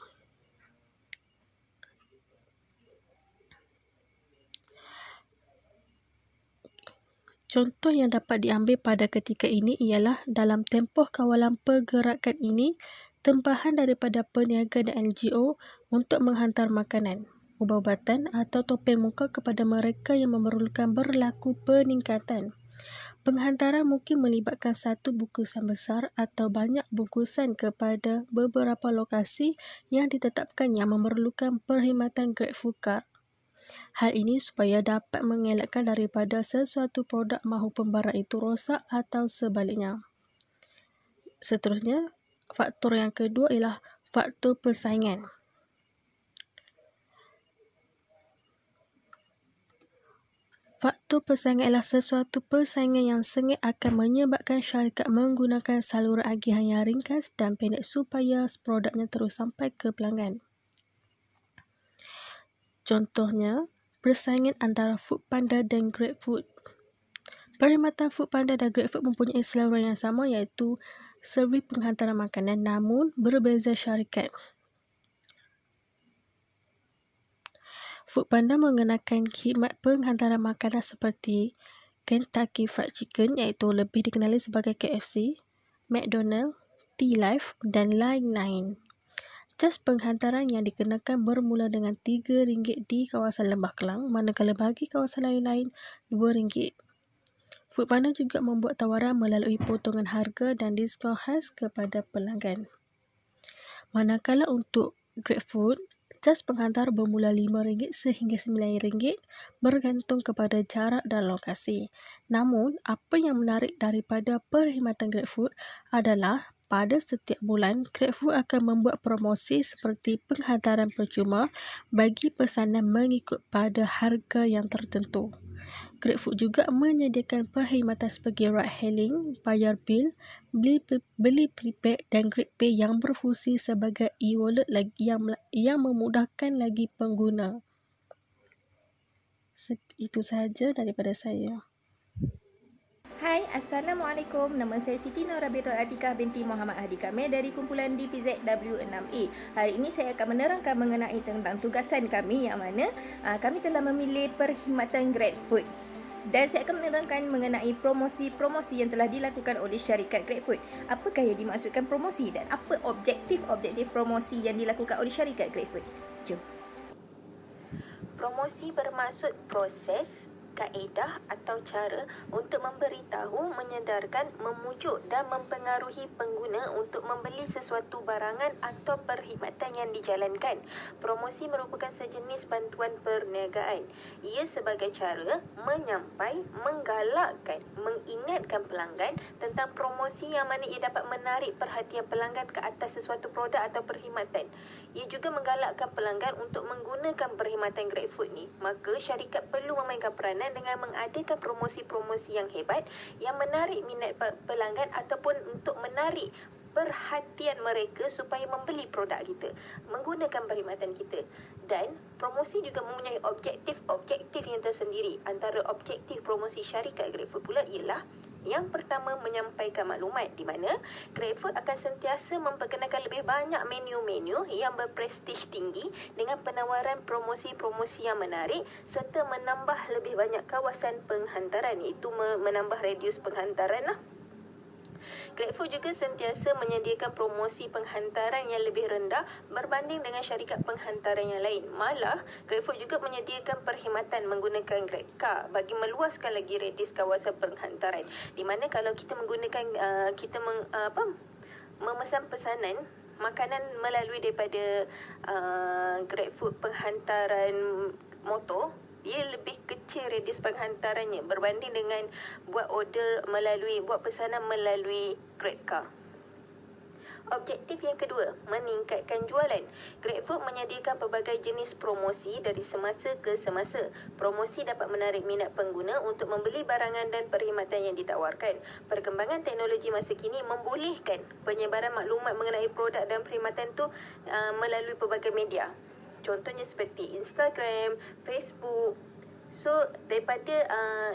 Contoh yang dapat diambil pada ketika ini ialah dalam tempoh kawalan pergerakan ini, tempahan daripada peniaga dan NGO untuk menghantar makanan, ubat-ubatan atau topeng muka kepada mereka yang memerlukan berlaku peningkatan. Penghantaran mungkin melibatkan satu bungkusan besar atau banyak bungkusan kepada beberapa lokasi yang ditetapkan yang memerlukan perkhidmatan GrabFood Card. Hal ini supaya dapat mengelakkan daripada sesuatu produk maupun barang itu rosak atau sebaliknya. Seterusnya, faktor yang kedua ialah faktor persaingan. Faktor persaingan ialah sesuatu persaingan yang sengit akan menyebabkan syarikat menggunakan saluran agihan yang ringkas dan pendek supaya produknya terus sampai ke pelanggan. Contohnya, persaingan antara Foodpanda dan GrabFood. Perkhidmatan Foodpanda dan GrabFood mempunyai saluran yang sama iaitu servis penghantaran makanan namun berbeza syarikat. Foodpanda mengenakan khidmat penghantaran makanan seperti Kentucky Fried Chicken iaitu lebih dikenali sebagai KFC, McDonald, T-Life dan lain-lain. Jas penghantaran yang dikenakan bermula dengan RM3 di kawasan Lembah Kelang, manakala bagi kawasan lain-lain RM2. Foodpanda juga membuat tawaran melalui potongan harga dan diskaun khas kepada pelanggan. Manakala untuk GrabFood, jas penghantar bermula RM5 sehingga RM9 bergantung kepada jarak dan lokasi. Namun, apa yang menarik daripada perkhidmatan GrabFood adalah pada setiap bulan, GrabFood akan membuat promosi seperti penghantaran percuma bagi pesanan mengikut pada harga yang tertentu. GrabFood juga menyediakan perkhidmatan sebagai ride hailing, bayar bil, beli prepaid dan GrabPay yang berfungsi sebagai e-wallet yang memudahkan lagi pengguna. Itu sahaja daripada saya. Hai, Assalamualaikum. Nama saya Siti Norabiatul Atikah binti Muhammad Hadi Kamil dari kumpulan DPZW6A. Hari ini saya akan menerangkan mengenai tentang tugasan kami yang mana kami telah memilih perkhidmatan GrabFood. Dan saya akan menerangkan mengenai promosi-promosi yang telah dilakukan oleh syarikat GrabFood. Apakah yang dimaksudkan promosi dan apa objektif-objektif promosi yang dilakukan oleh syarikat GrabFood? Jom. Promosi bermaksud proses, kaedah atau cara untuk memberitahu, menyedarkan, memujuk dan mempengaruhi pengguna untuk membeli sesuatu barangan atau perkhidmatan yang dijalankan. Promosi merupakan sejenis bantuan perniagaan. Ia sebagai cara menyampai, menggalakkan, mengingatkan pelanggan tentang promosi yang mana ia dapat menarik perhatian pelanggan ke atas sesuatu produk atau perkhidmatan. Ia juga menggalakkan pelanggan untuk menggunakan perkhidmatan GrabFood ni. Maka syarikat perlu memainkan peranan dengan mengadakan promosi-promosi yang hebat yang menarik minat pelanggan ataupun untuk menarik perhatian mereka supaya membeli produk kita, menggunakan perkhidmatan kita. Dan promosi juga mempunyai objektif yang tersendiri. Antara objektif promosi syarikat GrabFood pula ialah yang pertama, menyampaikan maklumat di mana GrabFood akan sentiasa memperkenalkan lebih banyak menu-menu yang berprestij tinggi dengan penawaran promosi-promosi yang menarik serta menambah lebih banyak kawasan penghantaran, iaitu menambah radius penghantaran lah. GrabFood juga sentiasa menyediakan promosi penghantaran yang lebih rendah berbanding dengan syarikat penghantaran yang lain. Malah, GrabFood juga menyediakan perkhidmatan menggunakan GrabCar bagi meluaskan lagi radius kawasan penghantaran. Di mana kalau kita menggunakan memesan pesanan makanan melalui daripada GrabFood penghantaran motor, ia lebih kecil radius penghantarannya berbanding dengan buat pesanan melalui GrabCar. Objektif yang kedua, meningkatkan jualan. GrabFood menyediakan pelbagai jenis promosi dari semasa ke semasa. Promosi dapat menarik minat pengguna untuk membeli barangan dan perkhidmatan yang ditawarkan. Perkembangan teknologi masa kini membolehkan penyebaran maklumat mengenai produk dan perkhidmatan tu melalui pelbagai media. Contohnya seperti Instagram, Facebook. So, daripada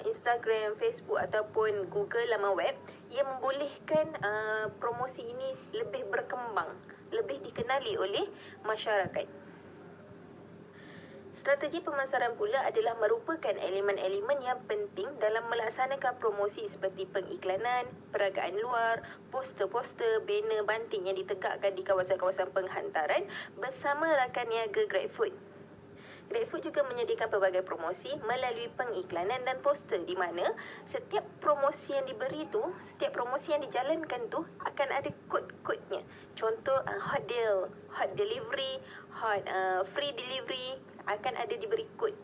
Instagram, Facebook ataupun Google laman web, ia membolehkan promosi ini lebih berkembang, lebih dikenali oleh masyarakat. Strategi pemasaran pula adalah merupakan elemen-elemen yang penting dalam melaksanakan promosi seperti pengiklanan, peragaan luar, poster-poster, banner, banting yang ditegakkan di kawasan-kawasan penghantaran bersama rakan niaga GrabFood. GrabFood juga menyediakan pelbagai promosi melalui pengiklanan dan poster di mana setiap promosi yang diberi tu, setiap promosi yang dijalankan tu akan ada kod-kodnya. Contoh hot deal, hot delivery, free delivery akan ada diberi kod.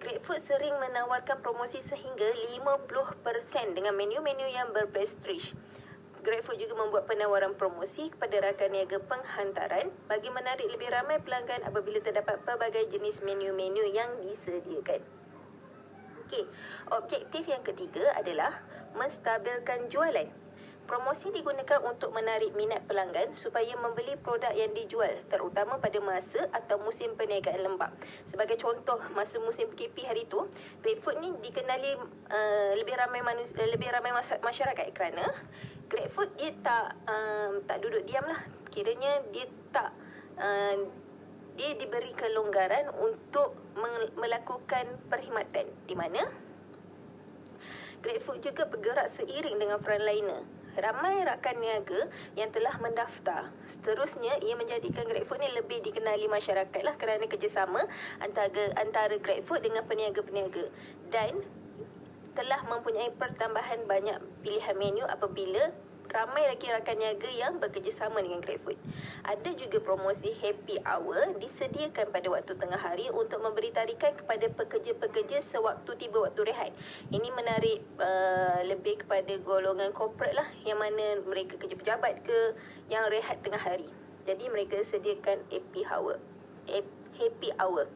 GrabFood sering menawarkan promosi sehingga 50% dengan menu-menu yang berprestij. GrabFood juga membuat penawaran promosi kepada rakan niaga penghantaran bagi menarik lebih ramai pelanggan apabila terdapat pelbagai jenis menu-menu yang disediakan. Okey, objektif yang ketiga adalah menstabilkan jualan. Promosi digunakan untuk menarik minat pelanggan supaya membeli produk yang dijual, terutama pada masa atau musim perniagaan lembap. Sebagai contoh, masa musim PKP hari itu, GrabFood ni dikenali lebih ramai masyarakat kerana GrabFood dia tak duduk diam lah. Kiranya dia tak dia diberi kelonggaran untuk melakukan perkhidmatan, di mana GrabFood juga bergerak seiring dengan frontliner. Ramai rakan niaga yang telah mendaftar. Seterusnya, ia menjadikan GrabFood ni lebih dikenali masyarakat lah kerana kerjasama antara GrabFood dengan peniaga-peniaga, dan telah mempunyai pertambahan banyak pilihan menu apabila ramai lagi rakan niaga yang bekerjasama dengan GrabFood. Ada juga promosi happy hour disediakan pada waktu tengah hari untuk memberi tarikan kepada pekerja-pekerja sewaktu tiba waktu rehat. Ini menarik lebih kepada golongan corporate lah, yang mana mereka kerja pejabat ke yang rehat tengah hari. Jadi mereka sediakan happy hour.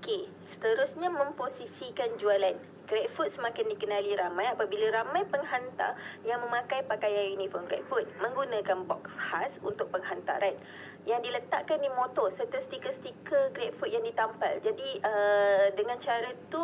Okey, seterusnya memposisikan jualan. GrabFood semakin dikenali ramai apabila ramai penghantar yang memakai pakaian uniform GrabFood, menggunakan box khas untuk penghantaran yang diletakkan di motor serta stiker-stiker GrabFood yang ditampal. Jadi dengan cara tu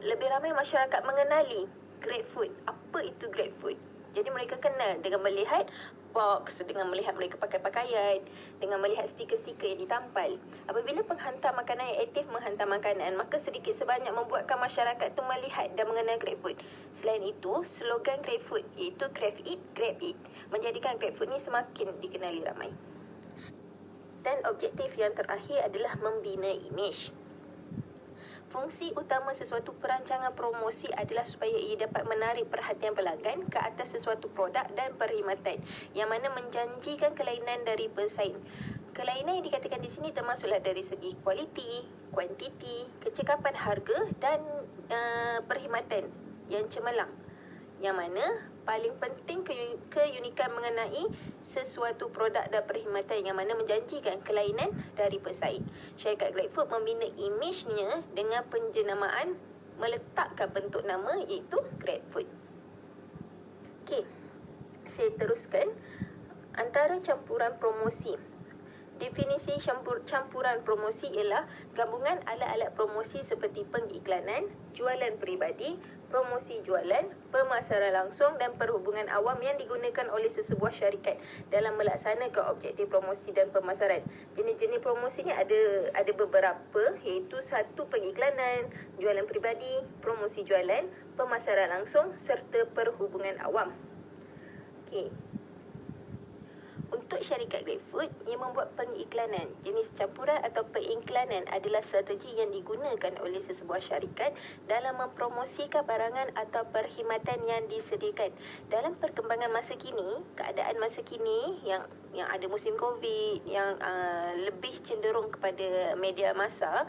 lebih ramai masyarakat mengenali GrabFood. Apa itu GrabFood? Jadi mereka kenal dengan melihat box, dengan melihat mereka pakai pakaian, dengan melihat stiker-stiker yang ditampal. Apabila penghantar makanan yang aktif menghantar makanan, maka sedikit sebanyak membuatkan masyarakat tu melihat dan mengenal GrabFood. Selain itu, slogan GrabFood iaitu Craft It, Grab It menjadikan GrabFood ni semakin dikenali ramai. Dan objektif yang terakhir adalah membina imej. Fungsi utama sesuatu perancangan promosi adalah supaya ia dapat menarik perhatian pelanggan ke atas sesuatu produk dan perkhidmatan yang mana menjanjikan kelainan dari pesaing. Kelainan yang dikatakan di sini termasuklah dari segi kualiti, kuantiti, kecekapan harga dan perkhidmatan yang cemerlang. Yang mana paling penting keunikan mengenai sesuatu produk dan perkhidmatan yang mana menjanjikan kelainan dari pesaing. Syarikat GrabFood membina imejnya dengan penjenamaan meletakkan bentuk nama iaitu GrabFood. Okey, saya teruskan. Antara campuran promosi. Definisi campuran promosi ialah gabungan alat-alat promosi seperti pengiklanan, jualan peribadi, promosi jualan, pemasaran langsung dan perhubungan awam yang digunakan oleh sesebuah syarikat dalam melaksanakan objektif promosi dan pemasaran. Jenis-jenis promosi ni ada beberapa, iaitu 1. Pengiklanan, jualan peribadi, promosi jualan, pemasaran langsung serta perhubungan awam. Okey. Untuk syarikat GrabFood, ia membuat pengiklanan. Jenis campuran atau pengiklanan adalah strategi yang digunakan oleh sesebuah syarikat dalam mempromosikan barangan atau perkhidmatan yang disediakan. Dalam perkembangan masa kini, keadaan masa kini yang ada musim COVID, yang lebih cenderung kepada media massa,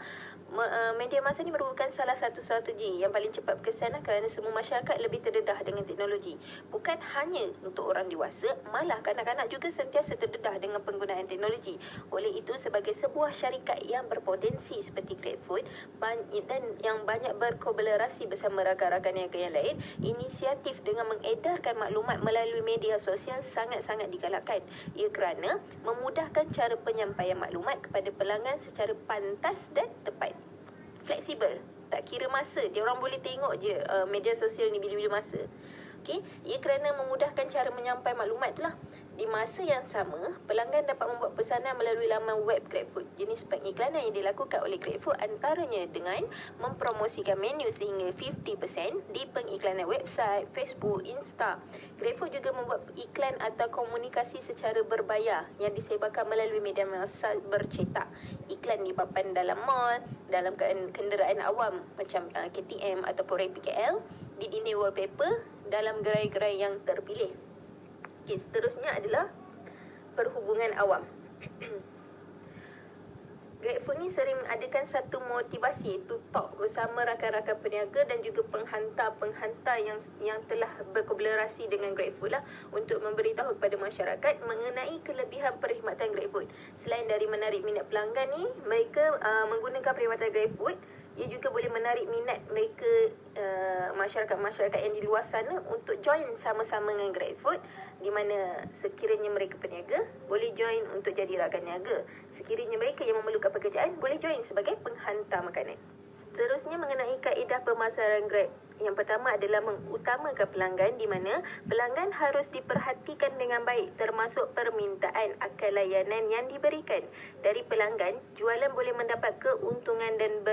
media massa ni merupakan salah satu strategi yang paling cepat berkesan kerana semua masyarakat lebih terdedah dengan teknologi. Bukan hanya untuk orang dewasa, malah kanak-kanak juga sentiasa terdedah dengan penggunaan teknologi. Oleh itu, sebagai sebuah syarikat yang berpotensi seperti GrabFood dan yang banyak berkolaborasi bersama rakan-rakan niaga yang lain, inisiatif dengan mengedarkan maklumat melalui media sosial sangat-sangat digalakkan. Ia kerana memudahkan cara penyampaian maklumat kepada pelanggan secara pantas dan tepat. Fleksibel, tak kira masa, dia orang boleh tengok je media sosial ni bila-bila masa. Okey, ia kerana memudahkan cara menyampaikan maklumat itulah. Di masa yang sama, pelanggan dapat membuat pesanan melalui laman web GrabFood. Jenis pengiklanan yang dilakukan oleh GrabFood antaranya dengan mempromosikan menu sehingga 50% di pengiklanan website, Facebook, Insta. GrabFood juga membuat iklan atau komunikasi secara berbayar yang disebarkan melalui media massa bercetak. Iklan di papan dalam mall, dalam kenderaan awam macam KTM ataupun RPKL, di dinding wallpaper, dalam gerai-gerai yang terpilih. Okay, seterusnya adalah perhubungan awam. GrabFood ni sering mengadakan satu motivasi, iaitu talk bersama rakan-rakan peniaga dan juga penghantar-penghantar yang telah berkolaborasi dengan GrabFood lah, untuk memberitahu kepada masyarakat mengenai kelebihan perkhidmatan GrabFood. Selain dari menarik minat pelanggan ni, mereka menggunakan perkhidmatan GrabFood, ia juga boleh menarik minat mereka, masyarakat-masyarakat yang di luar sana untuk join sama-sama dengan GrabFood, di mana sekiranya mereka peniaga, boleh join untuk jadi rakan niaga. Sekiranya mereka yang memerlukan pekerjaan, boleh join sebagai penghantar makanan. Seterusnya mengenai kaedah pemasaran Grab. Yang pertama adalah mengutamakan pelanggan, di mana pelanggan harus diperhatikan dengan baik termasuk permintaan akan layanan yang diberikan. Dari pelanggan, jualan boleh mendapat keuntungan dan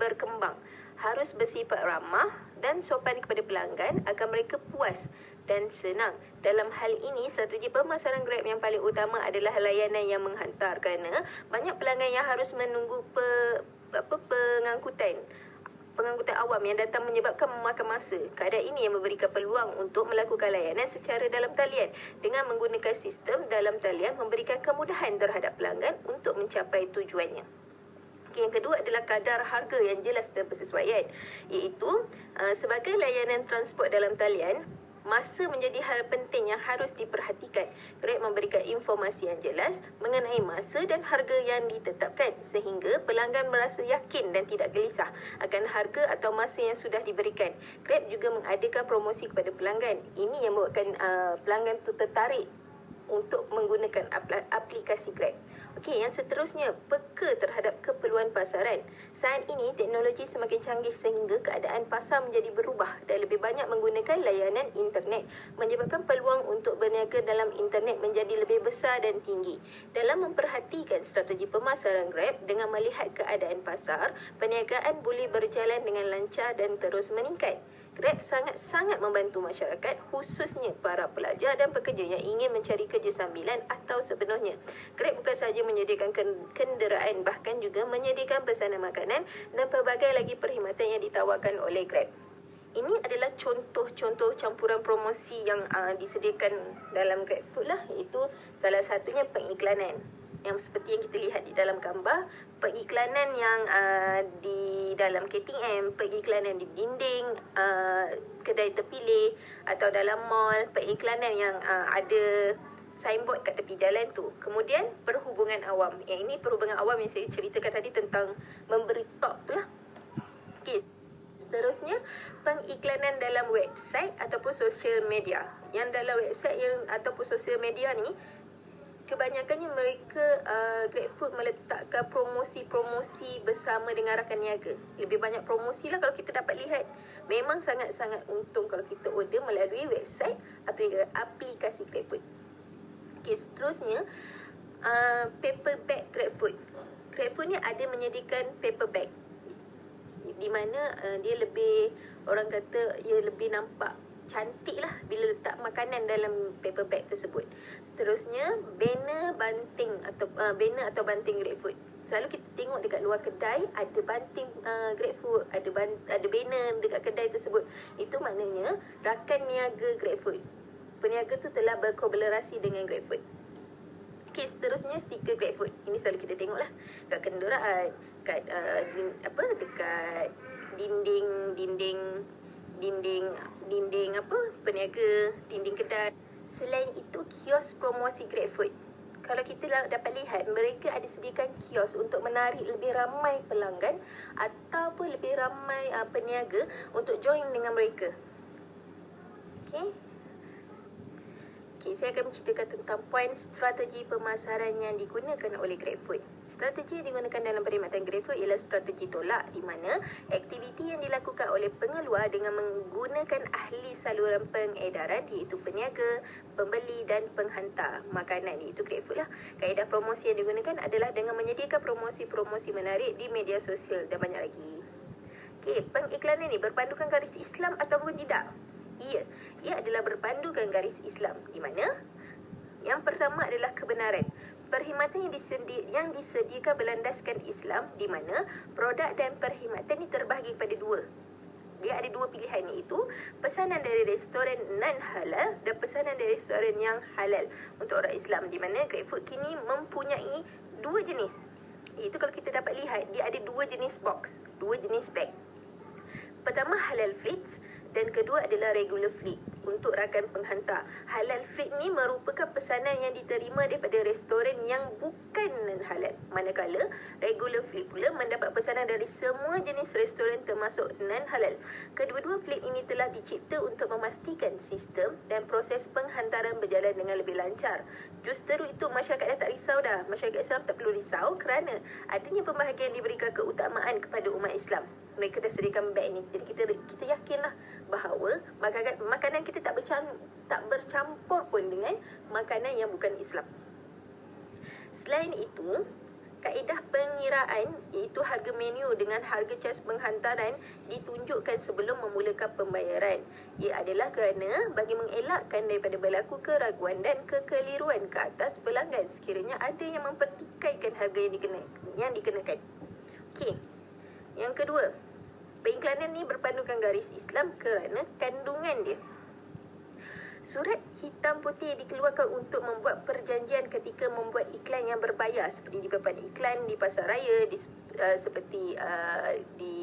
berkembang. Harus bersifat ramah dan sopan kepada pelanggan agar mereka puas dan senang. Dalam hal ini, strategi pemasaran Grab yang paling utama adalah layanan yang menghantar, kerana banyak pelanggan yang harus menunggu pengangkutan awam yang datang menyebabkan memakan masa. Keadaan ini yang memberikan peluang untuk melakukan layanan secara dalam talian. Dengan menggunakan sistem dalam talian memberikan kemudahan terhadap pelanggan untuk mencapai tujuannya. Yang kedua adalah kadar harga yang jelas dan bersesuaian, iaitu sebagai layanan transport dalam talian, masa menjadi hal penting yang harus diperhatikan. Grab memberikan informasi yang jelas mengenai masa dan harga yang ditetapkan sehingga pelanggan merasa yakin dan tidak gelisah akan harga atau masa yang sudah diberikan. Grab juga mengadakan promosi kepada pelanggan. Ini yang membuatkan pelanggan itu tertarik untuk menggunakan aplikasi Grab. Okey, yang seterusnya, peka terhadap keperluan pasaran. Saat ini, teknologi semakin canggih sehingga keadaan pasar menjadi berubah dan lebih banyak menggunakan layanan internet, menyebabkan peluang untuk berniaga dalam internet menjadi lebih besar dan tinggi. Dalam memperhatikan strategi pemasaran Grab dengan melihat keadaan pasar, perniagaan boleh berjalan dengan lancar dan terus meningkat. Grab sangat-sangat membantu masyarakat, khususnya para pelajar dan pekerja yang ingin mencari kerja sambilan atau sepenuhnya. Grab bukan sahaja menyediakan kenderaan, bahkan juga menyediakan pesanan makanan dan pelbagai lagi perkhidmatan yang ditawarkan oleh Grab. Ini adalah contoh-contoh campuran promosi yang disediakan dalam GrabFood lah, iaitu salah satunya pengiklanan. Yang seperti yang kita lihat di dalam gambar, pengiklanan yang di dalam KTM, pengiklanan di dinding kedai terpilih atau dalam mall, pengiklanan yang ada signboard kat tepi jalan tu. Kemudian perhubungan awam. Yang ini perhubungan awam yang saya ceritakan tadi tentang memberi talk tu lah. Okey. Seterusnya, pengiklanan dalam website ataupun sosial media. Yang dalam website ataupun sosial media ni, kebanyakannya mereka GrabFood meletakkan promosi-promosi bersama dengan rakan niaga. Lebih banyak promosi lah kalau kita dapat lihat. Memang sangat-sangat untung kalau kita order melalui website aplikasi GrabFood. Okay, seterusnya, paper bag GrabFood. GrabFood ni ada menyediakan paper bag, di mana dia lebih, orang kata, ia lebih nampak cantik lah bila letak makanan dalam paper bag tersebut. Seterusnya, banner atau banting GrabFood. Selalu kita tengok dekat luar kedai ada banting GrabFood, ada banner dekat kedai tersebut. Itu maknanya rakan niaga GrabFood. Peniaga tu telah berkolaborasi dengan GrabFood. Okey, seterusnya stiker GrabFood. Ini selalu kita tengok lah kat kenderaan, kat dekat dinding peniaga, dinding kedai. Selain itu, kios promosi GrabFood. Kalau kita dapat lihat, mereka ada sediakan kios untuk menarik lebih ramai pelanggan ataupun lebih ramai peniaga untuk join dengan mereka. Okey, saya akan menceritakan tentang poin strategi pemasaran yang digunakan oleh GrabFood. Strategi yang digunakan dalam perkhidmatan GrabFood ialah strategi tolak, di mana aktiviti yang dilakukan oleh pengeluar dengan menggunakan ahli saluran pengedaran, iaitu peniaga, pembeli dan penghantar makanan, iaitu GrabFood lah. Kaedah promosi yang digunakan adalah dengan menyediakan promosi-promosi menarik di media sosial dan banyak lagi. Okey, pengiklanan ini berpandukan garis Islam ataupun tidak? Ya, ia adalah berpandukan garis Islam, di mana yang pertama adalah kebenaran. Perkhidmatan yang disediakan berlandaskan Islam, di mana produk dan perkhidmatan ini terbahagi kepada dua. Dia ada dua pilihan, iaitu pesanan dari restoran non-halal dan pesanan dari restoran yang halal untuk orang Islam, di mana GrabFood kini mempunyai dua jenis. Iaitu kalau kita dapat lihat, dia ada dua jenis box, dua jenis bag. Pertama, halal fleets, dan kedua adalah regular fleet untuk rakan penghantar. Halal fleet ni merupakan pesanan yang diterima daripada restoran yang bukan non-halal. Manakala regular fleet pula mendapat pesanan dari semua jenis restoran termasuk non-halal. Kedua-dua fleet ini telah dicipta untuk memastikan sistem dan proses penghantaran berjalan dengan lebih lancar. Justeru itu, masyarakat dah tak risau dah. Masyarakat Islam tak perlu risau kerana adanya pembahagian diberikan keutamaan kepada umat Islam. mereka dah sediakan beg ni. Jadi kita yakinlah bahawa makanan kita tak bercampur pun dengan makanan yang bukan Islam. Selain itu, kaedah pengiraan iaitu harga menu dengan harga cas penghantaran ditunjukkan sebelum memulakan pembayaran. Ia adalah kerana bagi mengelakkan daripada berlaku keraguan dan kekeliruan ke atas pelanggan sekiranya ada yang mempertikaikan harga yang dikenakan. Okey. Yang kedua, pengiklanan ni berpandukan garis Islam kerana kandungan dia. Surat hitam putih dikeluarkan untuk membuat perjanjian ketika membuat iklan yang berbayar seperti di papan iklan di pasar raya, seperti di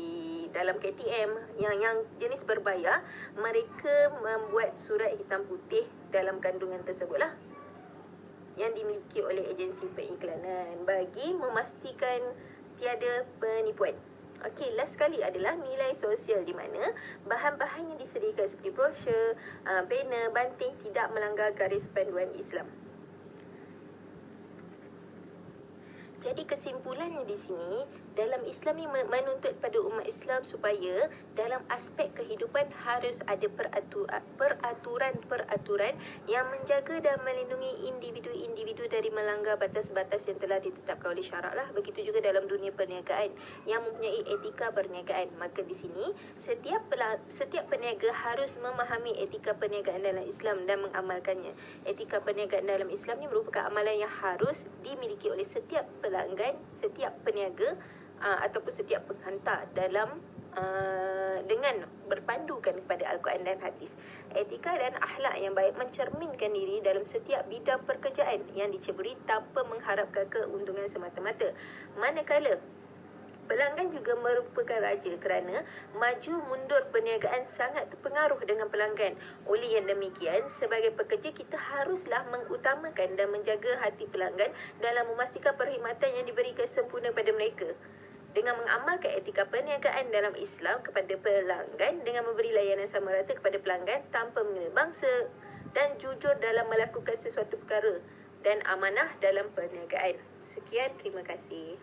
dalam KTM yang jenis berbayar. Mereka membuat surat hitam putih dalam kandungan tersebutlah yang dimiliki oleh agensi pengiklanan bagi memastikan tiada penipuan. Okey, last sekali adalah nilai sosial di mana bahan-bahan yang disediakan seperti brosur, banner, banting tidak melanggar garis panduan Islam. Jadi kesimpulannya di sini, dalam Islam ni menuntut pada umat Islam supaya dalam aspek kehidupan harus ada peraturan-peraturan yang menjaga dan melindungi individu-individu dari melanggar batas-batas yang telah ditetapkan oleh syarak lah. Begitu juga dalam dunia perniagaan yang mempunyai etika perniagaan. Maka di sini setiap peniaga harus memahami etika perniagaan dalam Islam dan mengamalkannya. Etika perniagaan dalam Islam ni merupakan amalan yang harus dimiliki oleh setiap pelanggan, setiap peniaga ataupun setiap penghantar dalam dengan berpandukan kepada Al-Quran dan hadis. Etika dan akhlak yang baik mencerminkan diri dalam setiap bidang pekerjaan yang diceburi tanpa mengharapkan keuntungan semata-mata. Manakala pelanggan juga merupakan raja kerana maju mundur perniagaan sangat terpengaruh dengan pelanggan. Oleh yang demikian, sebagai pekerja kita haruslah mengutamakan dan menjaga hati pelanggan dalam memastikan perkhidmatan yang diberikan sempurna kepada mereka. Dengan mengamalkan etika perniagaan dalam Islam kepada pelanggan dengan memberi layanan sama rata kepada pelanggan tanpa mengenal bangsa dan jujur dalam melakukan sesuatu perkara dan amanah dalam perniagaan. Sekian, terima kasih.